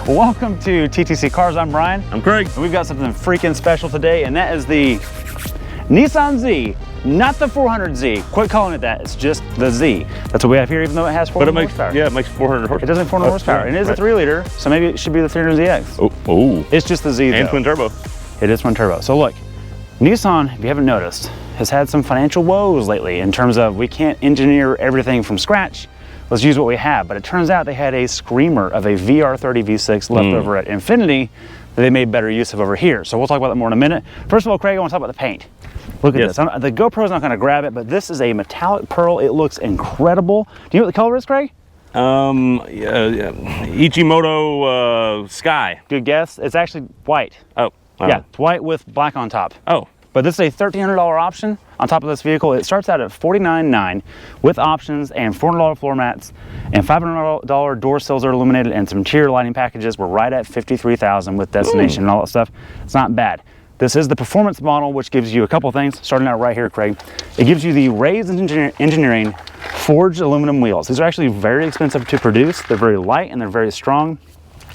Welcome to TTC Cars. I'm Brian. I'm Craig. And we've got something freaking special today, and that is the Nissan Z, not the 400Z. Quit calling it that. It's just the Z. That's what we have here, even though it has 400 horsepower. Yeah, it makes 400 horsepower. It does make 400 horsepower, and it is a 3-liter, so maybe it should be the 300ZX. Oh. It's just the Z, And though. twin turbo. It is twin turbo. So look, Nissan, if you haven't noticed, has had some financial woes lately in terms of we can't engineer everything from scratch. Let's use what we have. But it turns out they had a screamer of a VR30 V6 left over at Infiniti that they made better use of over here. So we'll talk about that more in a minute. First of all, Craig, I want to talk about the paint. Look at this. The GoPro's not going to grab it, but this is a metallic pearl. It looks incredible. Do you know what the color is, Craig? Ichimoto Sky. Good guess. It's actually white. Oh. Yeah, it's white with black on top. Oh. But this is a $1,300 option on top of this vehicle. It starts out at $49,900 with options and $400 floor mats and $500 door sills are illuminated and some interior lighting packages. We're right at $53,000 with destination and all that stuff. It's not bad. This is the performance model, which gives you a couple things, starting out right here, Craig. It gives you the Rays Engineering forged aluminum wheels. These are actually very expensive to produce. They're very light and they're very strong.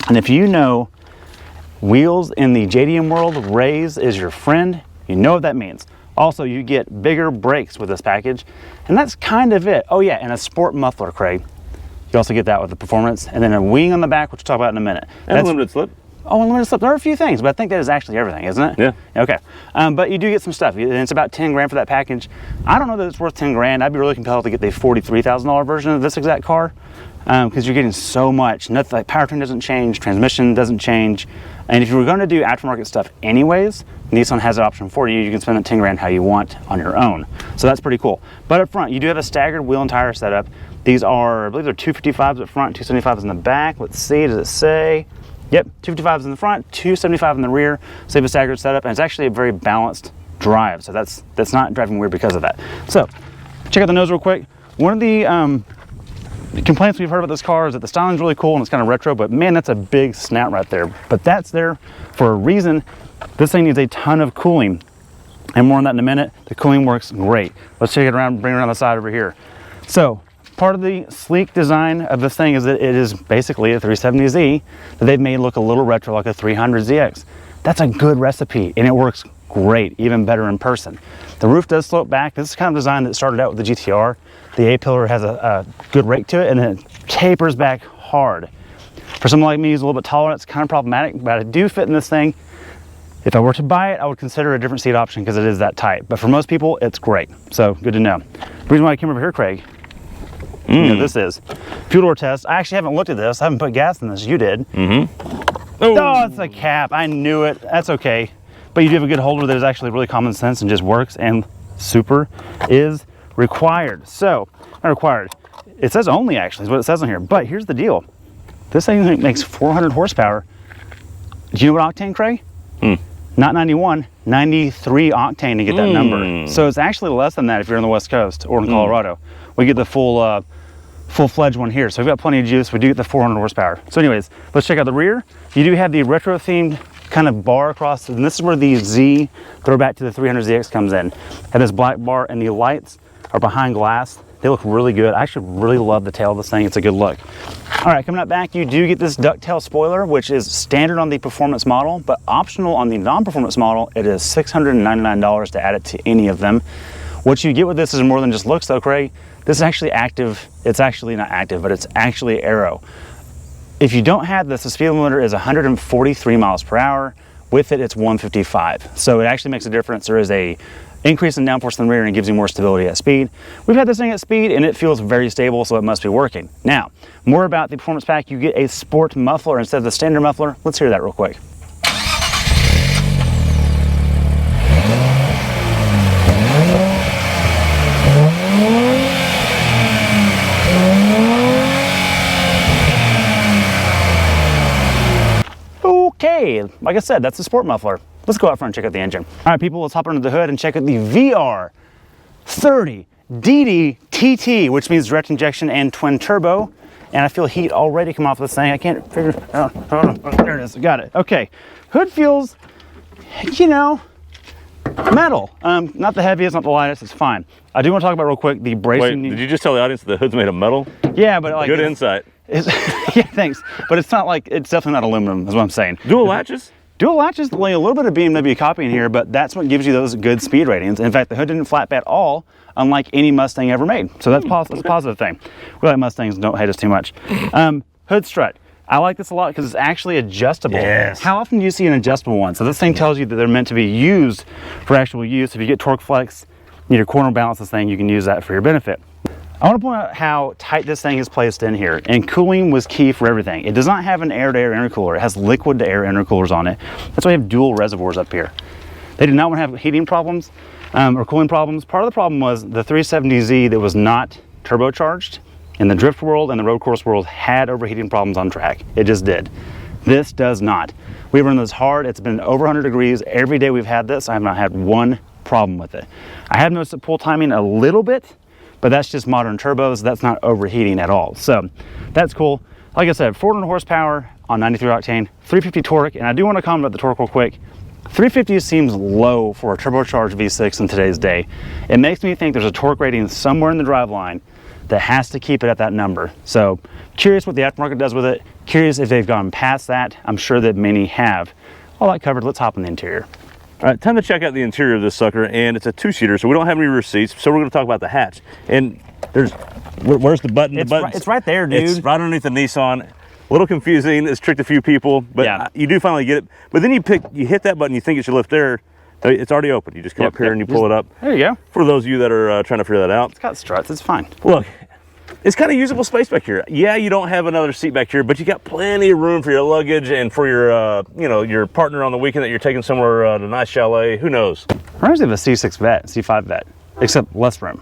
And if you know wheels in the JDM world, Rays is your friend. You know what that means. Also, you get bigger brakes with this package, and that's kind of it. Oh yeah, and a sport muffler, Craig. You also get that with the performance, and then a wing on the back, which we'll talk about in a minute. And unlimited slip. Oh, unlimited slip. There are a few things, but I think that is actually everything, isn't it? Yeah. Okay. But you do get some stuff, and it's about 10 grand for that package. I don't know that it's worth 10 grand. I'd be really compelled to get the $43,000 version of this exact car, because you're getting so much. Nothing, like powertrain doesn't change, transmission doesn't change, and if you were going to do aftermarket stuff anyways, Nissan has an option for you. You can spend that 10 grand how you want on your own. So that's pretty cool. But up front, you do have a staggered wheel and tire setup. These are, I believe they're 255s up front, 275s in the back. Let's see, does it say? Yep, 255s in the front, 275 in the rear. So you have a staggered setup, and it's actually a very balanced drive. So that's not driving weird because of that. So check out the nose real quick. One of the complaints we've heard about this car is that the styling's really cool and it's kind of retro, but man, that's a big snout right there. But that's there for a reason. This thing needs a ton of cooling, and more on that in a minute. The cooling works great. Let's take it around, bring it around the side over here. So part of the sleek design of this thing is that it is basically a 370Z that they've made look a little retro like a 300ZX. That's a good recipe, and it works great, even better in person. The roof does slope back. This is kind of design that started out with the GTR. The A-pillar has a good rake to it, and then it tapers back hard. For someone like me who's a little bit taller, it's kind of problematic, but I do fit in this thing. If I were to buy it, I would consider a different seat option because it is that tight. But for most people, it's great. So good to know. The reason why I came over here, Craig, you know, this is fuel door test. I actually haven't looked at this. I haven't put gas in this. You did. Oh, it's a cap. I knew it. That's okay. But you do have a good holder that is actually really common sense and just works, and super is required. So, not required. It says only, actually, is what it says on here. But here's the deal. This thing makes 400 horsepower. Do you know what octane, Craig? Not 91, 93 octane to get that number. So it's actually less than that if you're on the West Coast or in Colorado. We get the full-fledged one here. So we've got plenty of juice. We do get the 400 horsepower. So anyways, let's check out the rear. You do have the retro-themed kind of bar across, and this is where the Z throwback to the 300ZX comes in. And this black bar, and the lights are behind glass. They look really good. I actually really love the tail of this thing. It's a good look. All right, coming up back, you do get this ducktail spoiler, which is standard on the performance model, but optional on the non-performance model. It is $699 to add it to any of them. What you get with this is more than just looks, though, Craig. This is actually active. It's actually not active, but it's actually aero. If you don't have this, the speed limiter is 143 miles per hour. With it, it's 155. So it actually makes a difference. There is a increase in downforce in the rear, and it gives you more stability at speed. We've had this thing at speed, and it feels very stable, so it must be working. Now, more about the performance pack. You get a sport muffler instead of the standard muffler. Let's hear that real quick. Okay, like I said, that's the sport muffler. Let's go out front and check out the engine. All right, people, let's hop under the hood and check out the VR30 DD-TT, which means direct injection and twin turbo. And I feel heat already come off this thing. I can't figure it out. Oh, there it is, got it. Okay, hood feels, you know, metal. Not the heaviest, not the lightest, it's fine. I do want to talk about real quick the bracing. Wait, did you just tell the audience that the hood's made of metal? Yeah, but like good insight. It's, yeah, thanks. But it's not like, it's definitely not aluminum, is what I'm saying. Dual latches? Dual latches, like a little bit of BMW copy in here, but that's what gives you those good speed ratings. In fact, the hood didn't flap at all, unlike any Mustang ever made. So that's, that's a positive thing. We like Mustangs, don't hate us too much. Hood strut. I like this a lot because it's actually adjustable. Yes. How often do you see an adjustable one? So this thing tells you that they're meant to be used for actual use. If you get torque flex, you need to corner balance this thing, you can use that for your benefit. I want to point out how tight this thing is placed in here, and cooling was key for everything. It does not have an air-to-air intercooler. It has liquid-to-air intercoolers on it. That's why we have dual reservoirs up here. They did not want to have heating problems or cooling problems. Part of the problem was the 370Z that was not turbocharged in the drift world and the road course world had overheating problems on track. It just did. This does not. We run this hard. It's been over 100 degrees. Every day we've had this, I have not had one problem with it. I have noticed it pull timing a little bit, but that's just modern turbos. That's not overheating at all. So that's cool. Like I said, 400 horsepower on 93 octane, 350 torque. And I do want to comment about the torque real quick. 350 seems low for a turbocharged V6 in today's day. It makes me think there's a torque rating somewhere in the driveline that has to keep it at that number. So curious what the aftermarket does with it. Curious if they've gone past that. I'm sure that many have. All that covered, let's hop in the interior. All right, time to check out the interior of this sucker, and it's a two-seater, so we don't have any rear seats, so we're going to talk about the hatch. And where's the button? It's right there, dude. It's right underneath the Nissan. A little confusing. It's tricked a few people, but yeah, you do finally get it. But then you hit that button, you think it should lift there. It's already open. You just come up here and you pull it up. There you go. For those of you that are trying to figure that out. It's got struts. It's fine. Look, it's kind of usable space back here. Yeah, you don't have another seat back here, but you got plenty of room for your luggage and for your, your partner on the weekend that you're taking somewhere to a nice chalet. Who knows? Reminds me of a C6 Vet, C5 Vet, except less room.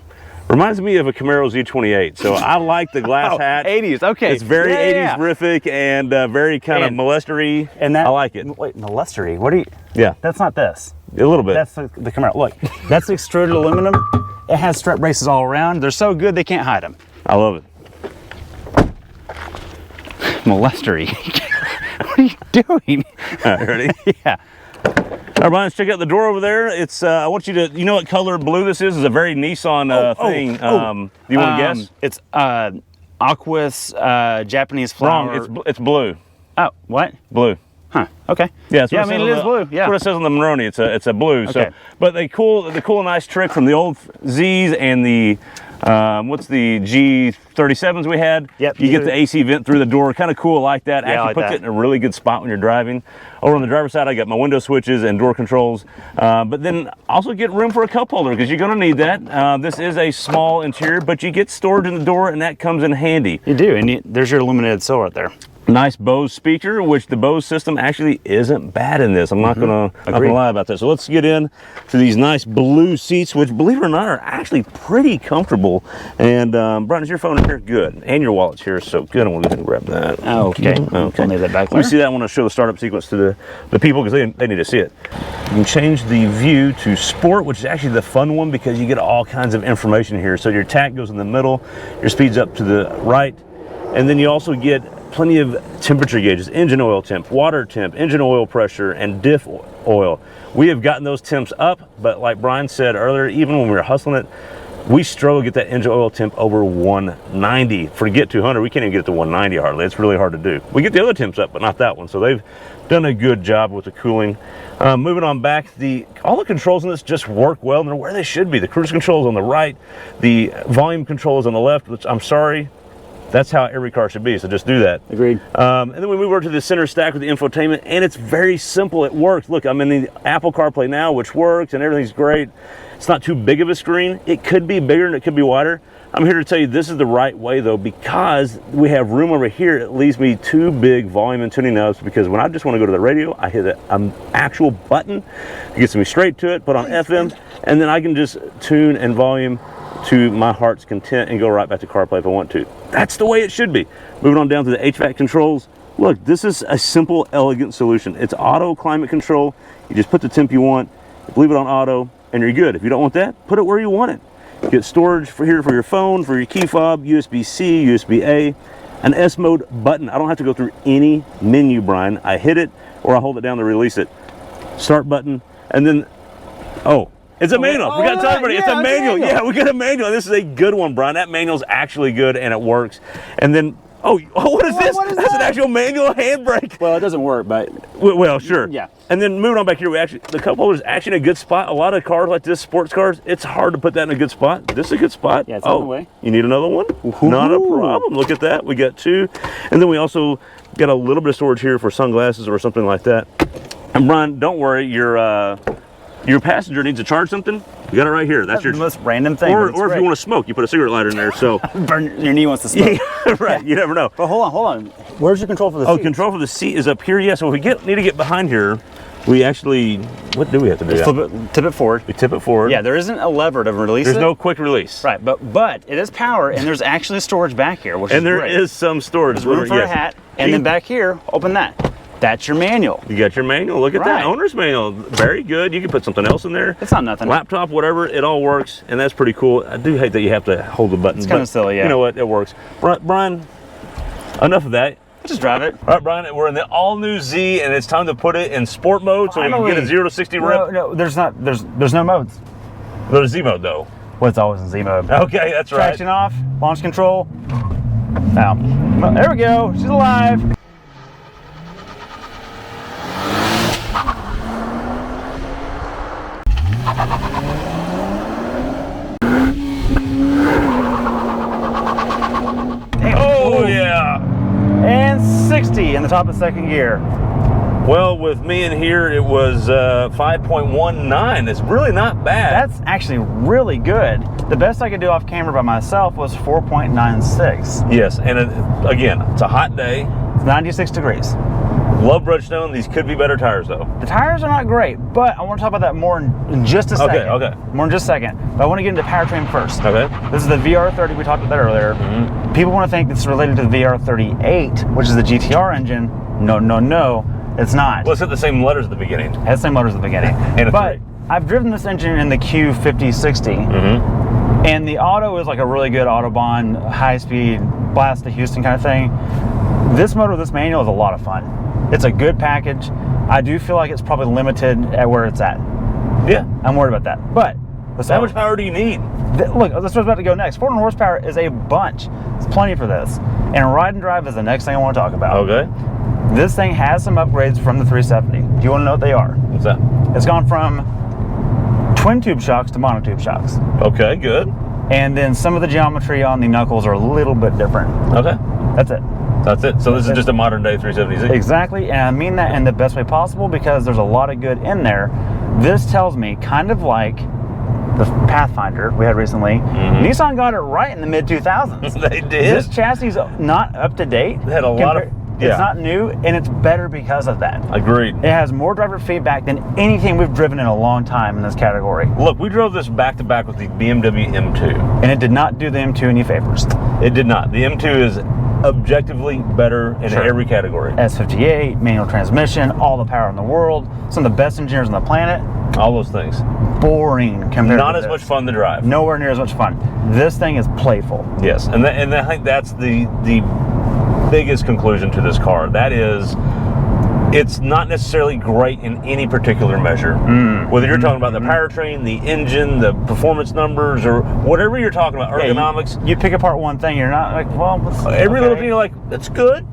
Reminds me of a Camaro Z28. So I like the glass hatch. 80s, okay. It's very 80s-rific and very kind of molestery. And that, I like it. Wait, molestery? What are you? Yeah. That's not this. A little bit. That's the Camaro. Look, that's extruded aluminum. It has strut braces all around. They're so good they can't hide them. I love it. Molestery. What are you doing? All right, ready? Yeah. All right, Brian, let's check out the door over there. It's, I want you to, you know what color blue this is? It's a very Nissan thing. Do you want to guess? It's Aquas Japanese flower. Wrong, it's blue. Oh, what? Blue. Huh, okay. Yeah, I mean, it is blue, yeah. That's what it says on the Maroni, it's a blue. Okay. So, but the cool and nice trick from the old Zs and the, what's the G37s we had? Yep. You get the AC vent through the door, kind of cool like that. Yeah, Actually like puts that. it in a really good spot when you're driving. Over on the driver's side, I got my window switches and door controls, but then also get room for a cup holder because you're gonna need that. This is a small interior, but you get storage in the door and that comes in handy. You do, and there's your illuminated sill right there. Nice Bose speaker, which the Bose system actually isn't bad in this. I'm not gonna lie about that. So let's get in to these nice blue seats, which, believe it or not, are actually pretty comfortable. And Brian, is your phone in here? Good. And your wallet's here, so good. I'm gonna go ahead and grab that. Oh, okay. Okay. I'll leave that back Let me there. see that. I want to show the startup sequence to the people because they need to see it. You can change the view to sport, which is actually the fun one because you get all kinds of information here. So your tach goes in the middle, your speed's up to the right, and then you also get plenty of temperature gauges, engine oil temp, water temp, engine oil pressure, and diff oil. We have gotten those temps up, but like Brian said earlier, even when we were hustling it, we struggle to get that engine oil temp over 190. Forget 200, we can't even get it to 190 hardly. It's really hard to do. We get the other temps up, but not that one. So they've done a good job with the cooling. Moving on back, all the controls in this just work well, and they're where they should be. The cruise control is on the right, the volume control is on the left, which I'm sorry, that's how every car should be, so just do that. Agreed. And then we move over to the center stack with the infotainment, and it's very simple. It works. Look, I'm in the Apple CarPlay now, which works, and everything's great. It's not too big of a screen. It could be bigger and it could be wider. I'm here to tell you this is the right way, though, because we have room over here. It leaves me two big volume and tuning knobs because when I just want to go to the radio, I hit an actual button. It gets me straight to it, put on FM, and then I can just tune and volume to my heart's content and go right back to CarPlay if I want to. That's the way it should be. Moving on down to the HVAC controls. Look, this is a simple, elegant solution. It's auto climate control. You just put the temp you want, leave it on auto, and you're good. If you don't want that, put it where you want it. You get storage for here for your phone, for your key fob, USB-C, USB-A, an S mode button. I don't have to go through any menu, Brian. I hit it or I hold it down to release it. Start button, and then, it's a manual. We got to tell everybody, it's a manual. Yeah, we got a manual. This is a good one, Brian. That manual's actually good and it works. And then Oh, what is this? What is That's an that? actual manual handbrake. Well, it doesn't work, but Well, sure. Yeah. And then moving on back here, the cup holder is actually in a good spot. A lot of cars like this, sports cars, it's hard to put that in a good spot. This is a good spot. Yeah, it's on the way. You need another one? Not a problem. Look at that. We got 2. And then we also got a little bit of storage here for sunglasses or something like that. And Brian, don't worry, your passenger needs to charge something. You got it right here. That's the most random thing. Or if you want to smoke, you put a cigarette lighter in there. So your knee wants to smoke. yeah, right. You never know. But hold on. Where's your control for the seat? Oh, control for the seat is up here. Yeah. So if we need to get behind here, we actually, what do we have to do? Tip it forward. We tip it forward. Yeah, there isn't a lever to release There's it. no quick release. Right, but it is power, and there's actually storage back here, which And is there great. is some storage. There's room for a hat, and then back here, open that. That's your manual. You got your manual. Look at that Right. owner's manual. Very good. You can put something else in there. It's not nothing. Laptop, whatever. It all works, and that's pretty cool. I do hate that you have to hold the button. It's kind of silly, yeah. You know what? It works. Brian, enough of that. Just drive it. All right, Brian, we're in the all-new Z, and it's time to put it in sport mode so we can get a 0 to 60 rip. No, there's not. There's no modes. There's Z mode, though. Well, it's always in Z mode. Okay, that's right. Traction off, launch control. Now, well, there we go. She's alive. Oh, yeah. And 60 in the top of second gear. Well, with me in here, it was 5.19. It's really not bad. That's actually really good. The best I could do off camera by myself was 4.96. Yes, and again, it's a hot day. It's 96 degrees. Love Bridgestone. These could be better tires, though. The tires are not great, but I want to talk about that more in just a second. Okay. More in just a second. But I want to get into powertrain first. Okay. This is the VR30. We talked about that earlier. Mm-hmm. People want to think this is related to the VR38, which is the GTR engine. No. It's not. Well, it's got the same letters at the beginning. It has the same motors at the beginning. And a but 3. I've driven this engine in the Q5060. Mm-hmm. And the auto is like a really good Autobahn, high-speed, blast to Houston kind of thing. This motor, this manual is a lot of fun. It's a good package. I do feel like it's probably limited at where it's at. Yeah. I'm worried about that. But How much power do you need? look, that's what's about to go next. 400 horsepower is a bunch. It's plenty for this. And ride and drive is the next thing I want to talk about. Okay. This thing has some upgrades from the 370. Do you want to know what they are? What's that? It's gone from twin tube shocks to monotube shocks. Okay, good. And then some of the geometry on the knuckles are a little bit different. Okay. That's it. That's it. So this is just a modern day 370Z. Exactly, and I mean that in the best way possible because there's a lot of good in there. This tells me, kind of like the Pathfinder we had recently, Nissan got it right in the mid-2000s. They did. This chassis is not up to date. They had a lot of... It's not new, and it's better because of that. Agreed. It has more driver feedback than anything we've driven in a long time in this category. Look, we drove this back to back with the BMW M2. And it did not do the M2 any favors. It did not. The M2 is objectively better in every category. S58, manual transmission, all the power in the world, some of the best engineers on the planet. All those things. Boring compared Not to as this. much fun to drive. Nowhere near as much fun. This thing is playful. Yes, and I think that's the biggest conclusion to this car. That is, it's not necessarily great in any particular measure. Whether you're talking about the powertrain, the engine, the performance numbers, or whatever you're talking about, ergonomics. You pick apart one thing, you're not like, well, Every little thing you're like, that's good.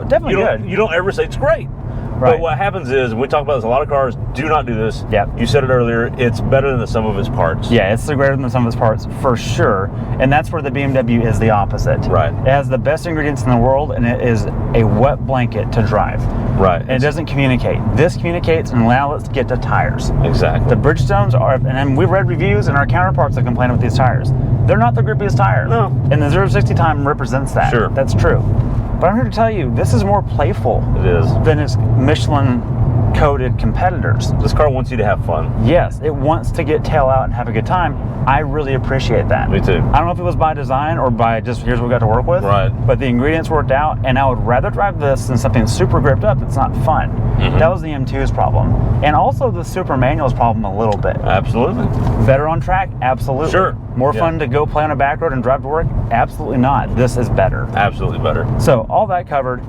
Definitely good. You don't ever say it's great. Right. But what happens is, and we talk about this, a lot of cars do not do this. Yep. You said it earlier, it's better than the sum of its parts. Yeah, it's greater than the sum of its parts for sure. And that's where the BMW is the opposite. Right. It has the best ingredients in the world, and it is a wet blanket to drive. Right. And it doesn't communicate. This communicates and allows us to get to tires. Exactly. The Bridgestones are, and we've read reviews and our counterparts that complain with these tires. They're not the grippiest tire. No. And the 0-60 time represents that. Sure. That's true. But I'm here to tell you, this is more playful It is. than its Michelin-coated competitors. This car wants you to have fun. Yes, it wants to get tail out and have a good time. I really appreciate that. Me too. I don't know if it was by design or by just here's what we got to work with. Right. But the ingredients worked out, and I would rather drive this than something super gripped up that's not fun. That was the M2's problem. And also the Supra Manual's problem a little bit. Absolutely. Better on track? Absolutely. Sure. More fun to go play on a back road and drive to work? Absolutely not. This is better. Absolutely better. So all that covered,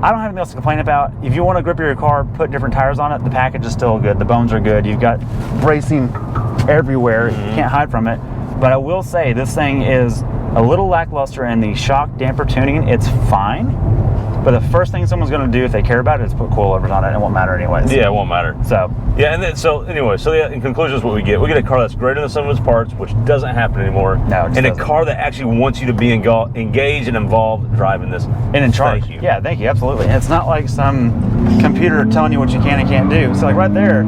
I don't have anything else to complain about. If you want to grip your car, put different tires on it, the package is still good. The bones are good. You've got bracing everywhere. You can't hide from it. But I will say this thing is a little lackluster in the shock damper tuning. It's fine, but the first thing someone's going to do if they care about it is put coilovers on it. It won't matter anyways. Yeah, it won't matter. So yeah, and then in conclusion, is what we get. We get a car that's greater than some of its parts, which doesn't happen anymore. No, it just and doesn't. a car that actually wants you to be engaged and involved driving this. and in charge. Thank you. Yeah, thank you. Absolutely. And it's not like some computer telling you what you can and can't do. So like right there.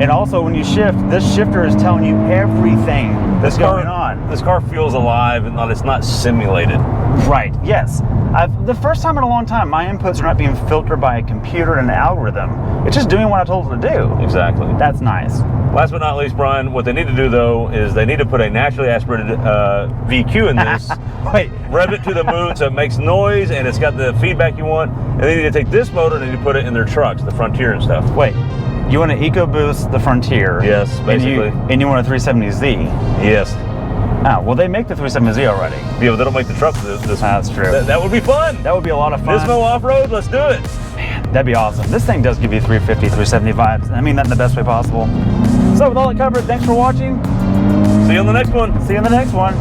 And also when you shift, this shifter is telling you everything that's going on. This car feels alive and it's not simulated. Right, yes. The first time in a long time, my inputs are not being filtered by a computer and an algorithm. It's just doing what I told it to do. Exactly. That's nice. Last but not least, Brian, what they need to do though is they need to put a naturally aspirated VQ in this. Wait. Rev it to the moon so it makes noise and it's got the feedback you want. And they need to take this motor and they need to put it in their trucks, the Frontier and stuff. Wait. You want to EcoBoost the Frontier. Yes, basically. And you want a 370Z. Yes. Ah, well, they make the 370Z already. Yeah, but they don't make the trucks. That's true. That would be fun. That would be a lot of fun. Nismo off-road, let's do it. Man, that'd be awesome. This thing does give you 350, 370 vibes. I mean that in the best way possible. So with all that covered, thanks for watching. See you on the next one. See you in the next one.